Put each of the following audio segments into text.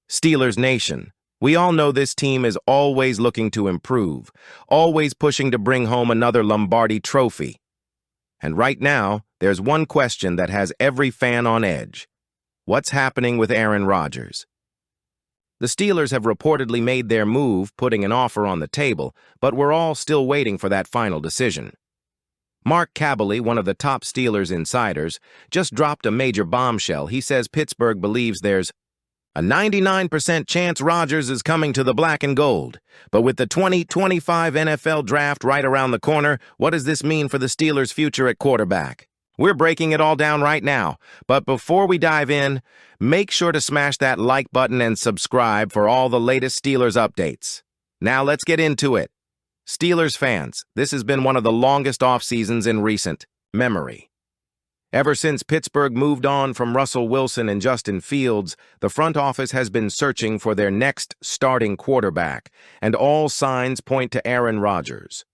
Steelers Nation, we all know this team is always looking to improve, always pushing to bring home another Lombardi trophy. And right now, there's one question that has every fan on edge. What's happening with Aaron Rodgers? The Steelers have reportedly made their move, putting an offer on the table, but we're all still waiting for that final decision. Mark Kaboly, one of the top Steelers insiders, just dropped a major bombshell. He says Pittsburgh believes there's a 99% chance Rodgers is coming to the black and gold. But with the 2025 NFL draft right around the corner, what does this mean for the Steelers' future at quarterback? We're breaking it all down right now. But before we dive in, make sure to smash that like button and subscribe for all the latest Steelers updates. Now let's get into it. Steelers fans, this has been one of the longest off seasons in recent memory. Ever since Pittsburgh moved on from Russell Wilson and Justin Fields, the front office has been searching for their next starting quarterback, and all signs point to Aaron Rodgers.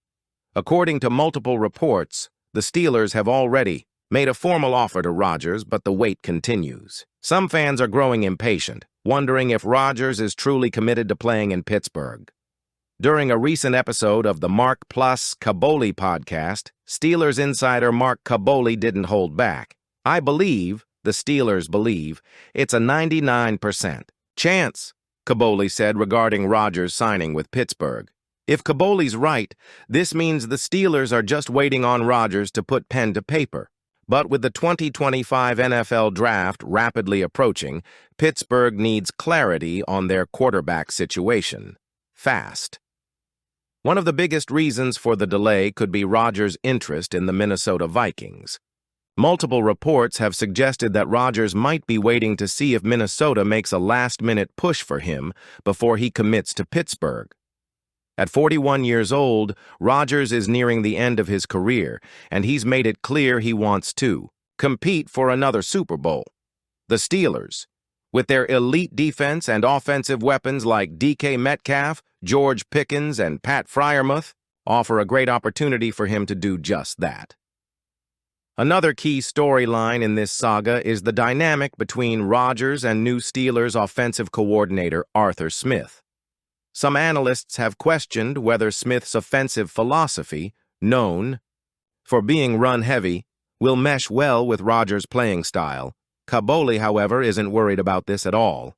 According to multiple reports, the Steelers have already made a formal offer to Rodgers, but the wait continues. Some fans are growing impatient, wondering if Rodgers is truly committed to playing in Pittsburgh. During a recent episode of the Mark Plus Kaboly podcast, Steelers insider Mark Kaboly didn't hold back. I believe, the Steelers believe, it's a 99% chance, Kaboly said regarding Rodgers signing with Pittsburgh. If Kaboly's right, this means the Steelers are just waiting on Rodgers to put pen to paper. But with the 2025 NFL draft rapidly approaching, Pittsburgh needs clarity on their quarterback situation. Fast. One of the biggest reasons for the delay could be Rodgers' interest in the Minnesota Vikings. Multiple reports have suggested that Rodgers might be waiting to see if Minnesota makes a last-minute push for him before he commits to Pittsburgh. At 41 years old, Rodgers is nearing the end of his career, and he's made it clear he wants to compete for another Super Bowl. The Steelers, with their elite defense and offensive weapons like DK Metcalf, George Pickens, and Pat Freiermuth, offer a great opportunity for him to do just that. Another key storyline in this saga is the dynamic between Rodgers and new Steelers offensive coordinator Arthur Smith. Some analysts have questioned whether Smith's offensive philosophy, known for being run-heavy, will mesh well with Rodgers' playing style. Kaboly, however, isn't worried about this at all.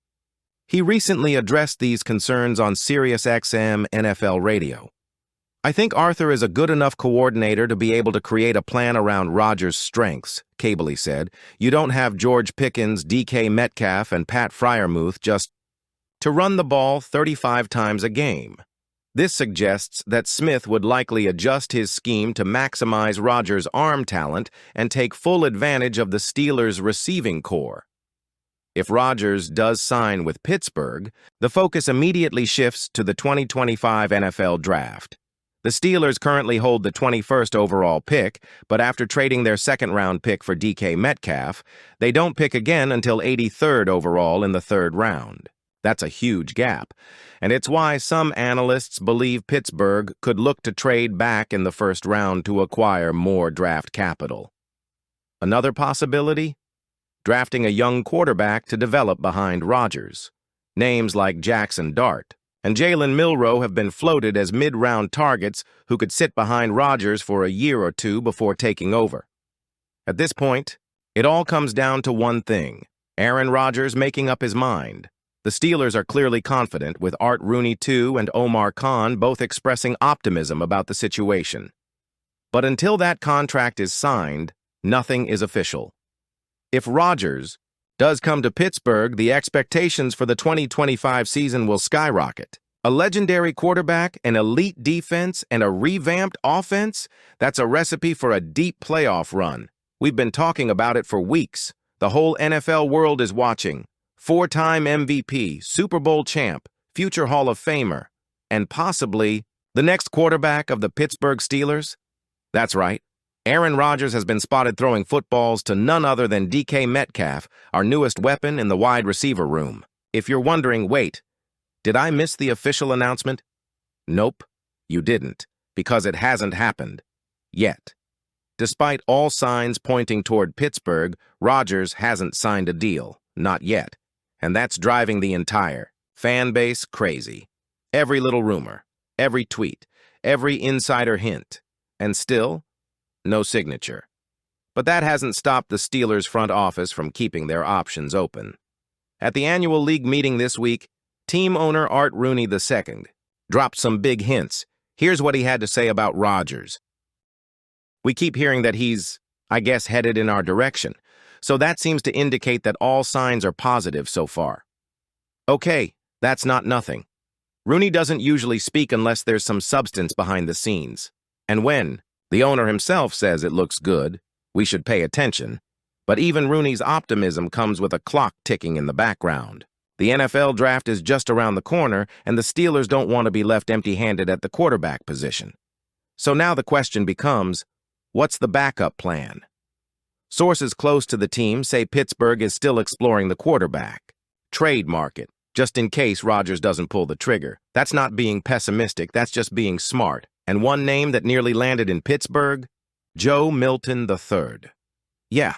He recently addressed these concerns on SiriusXM NFL Radio. I think Arthur is a good enough coordinator to be able to create a plan around Rodgers' strengths, Kaboly said. You don't have George Pickens, DK Metcalf, and Pat Freiermuth just to run the ball 35 times a game. This suggests that Smith would likely adjust his scheme to maximize Rodgers' arm talent and take full advantage of the Steelers' receiving core. If Rodgers does sign with Pittsburgh, the focus immediately shifts to the 2025 NFL Draft. The Steelers currently hold the 21st overall pick, but after trading their second-round pick for DK Metcalf, they don't pick again until 83rd overall in the third round. That's a huge gap, and it's why some analysts believe Pittsburgh could look to trade back in the first round to acquire more draft capital. Another possibility? Drafting a young quarterback to develop behind Rodgers. Names like Jackson Dart and Jalen Milroe have been floated as mid-round targets who could sit behind Rodgers for a year or two before taking over. At this point, it all comes down to one thing: Aaron Rodgers making up his mind. The Steelers are clearly confident, with Art Rooney II and Omar Khan both expressing optimism about the situation. But until that contract is signed, nothing is official. If Rodgers does come to Pittsburgh, the expectations for the 2025 season will skyrocket. A legendary quarterback, an elite defense, and a revamped offense? That's a recipe for a deep playoff run. We've been talking about it for weeks. The whole NFL world is watching. Four-time MVP, Super Bowl champ, future Hall of Famer, and possibly the next quarterback of the Pittsburgh Steelers? That's right. Aaron Rodgers has been spotted throwing footballs to none other than DK Metcalf, our newest weapon in the wide receiver room. If you're wondering, wait, did I miss the official announcement? Nope, you didn't, because it hasn't happened. Yet. Despite all signs pointing toward Pittsburgh, Rodgers hasn't signed a deal. Not yet. And that's driving the entire fan base crazy. Every little rumor, every tweet, every insider hint, and still, no signature. But that hasn't stopped the Steelers' front office from keeping their options open. At the annual league meeting this week, team owner Art Rooney II dropped some big hints. Here's what he had to say about Rodgers. We keep hearing that he's, I guess, headed in our direction, so that seems to indicate that all signs are positive so far. Okay, that's not nothing. Rooney doesn't usually speak unless there's some substance behind the scenes. And when the owner himself says it looks good, we should pay attention. But even Rooney's optimism comes with a clock ticking in the background. The NFL draft is just around the corner, and the Steelers don't want to be left empty-handed at the quarterback position. So now the question becomes, what's the backup plan? Sources close to the team say Pittsburgh is still exploring the quarterback trade market, just in case Rodgers doesn't pull the trigger. That's not being pessimistic, that's just being smart. And one name that nearly landed in Pittsburgh? Joe Milton III. Yeah,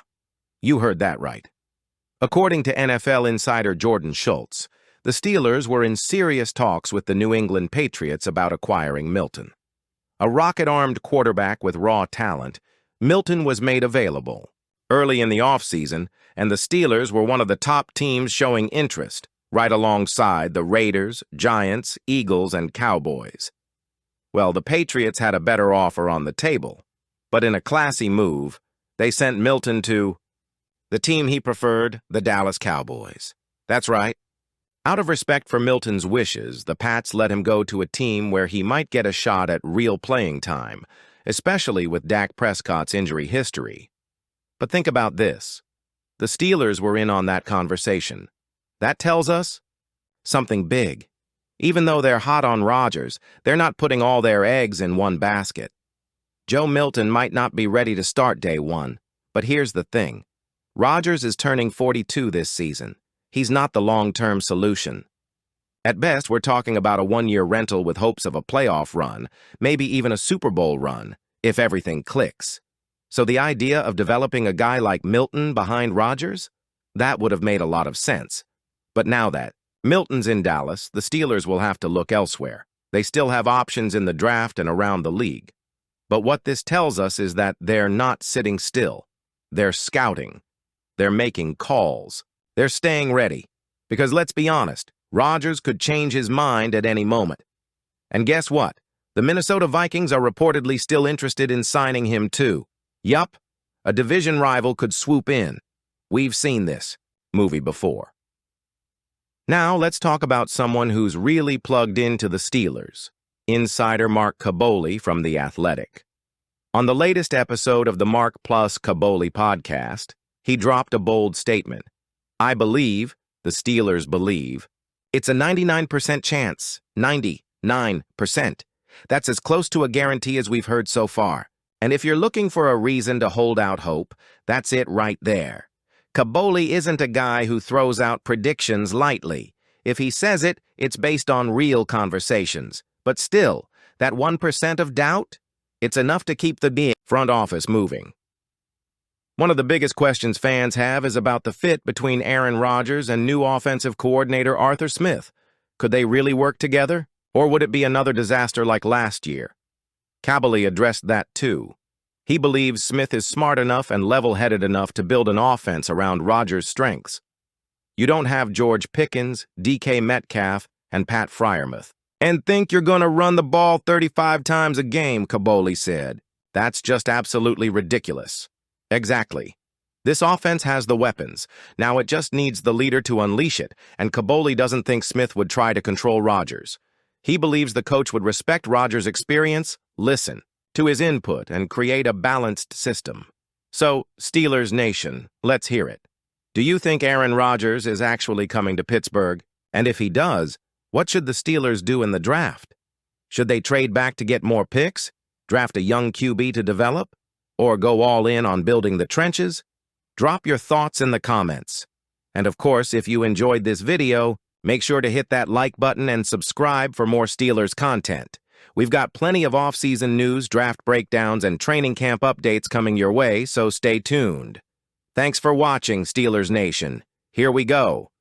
you heard that right. According to NFL insider Jordan Schultz, the Steelers were in serious talks with the New England Patriots about acquiring Milton. A rocket-armed quarterback with raw talent, Milton was made available early in the offseason, and the Steelers were one of the top teams showing interest, right alongside the Raiders, Giants, Eagles, and Cowboys. Well, the Patriots had a better offer on the table, but in a classy move, they sent Milton to the team he preferred, the Dallas Cowboys. That's right. Out of respect for Milton's wishes, the Pats let him go to a team where he might get a shot at real playing time, especially with Dak Prescott's injury history. But think about this. The Steelers were in on that conversation. That tells us something big. Even though they're hot on Rodgers, they're not putting all their eggs in one basket. Joe Milton might not be ready to start day one, but here's the thing. Rodgers is turning 42 this season. He's not the long-term solution. At best, we're talking about a one-year rental with hopes of a playoff run, maybe even a Super Bowl run, if everything clicks. So the idea of developing a guy like Milton behind Rodgers? That would have made a lot of sense. But now that Milton's in Dallas, the Steelers will have to look elsewhere. They still have options in the draft and around the league. But what this tells us is that they're not sitting still. They're scouting. They're making calls. They're staying ready. Because let's be honest, Rodgers could change his mind at any moment. And guess what? The Minnesota Vikings are reportedly still interested in signing him too. Yup, a division rival could swoop in. We've seen this movie before. Now let's talk about someone who's really plugged into the Steelers. Insider Mark Kaboly from The Athletic. On the latest episode of the Mark plus Kaboly podcast, he dropped a bold statement. I believe, the Steelers believe, it's a 99% chance, 99%. That's as close to a guarantee as we've heard so far. And if you're looking for a reason to hold out hope, that's it right there. Kaboly isn't a guy who throws out predictions lightly. If he says it, it's based on real conversations. But still, that 1% of doubt, it's enough to keep the front office moving. One of the biggest questions fans have is about the fit between Aaron Rodgers and new offensive coordinator Arthur Smith. Could they really work together? Or would it be another disaster like last year? Kaboly addressed that too. He believes Smith is smart enough and level-headed enough to build an offense around Rodgers' strengths. You don't have George Pickens, DK Metcalf, and Pat Freiermuth. And think you're going to run the ball 35 times a game, Kaboly said. That's just absolutely ridiculous. Exactly. This offense has the weapons. Now it just needs the leader to unleash it, and Kaboly doesn't think Smith would try to control Rodgers. He believes the coach would respect Rodgers' experience, listen to his input, and create a balanced system. So, Steelers Nation, let's hear it. Do you think Aaron Rodgers is actually coming to Pittsburgh? And if he does, what should the Steelers do in the draft? Should they trade back to get more picks, draft a young QB to develop, or go all in on building the trenches? Drop your thoughts in the comments. And of course, if you enjoyed this video, make sure to hit that like button and subscribe for more Steelers content. We've got plenty of off-season news, draft breakdowns, and training camp updates coming your way, so stay tuned. Thanks for watching, Steelers Nation. Here we go.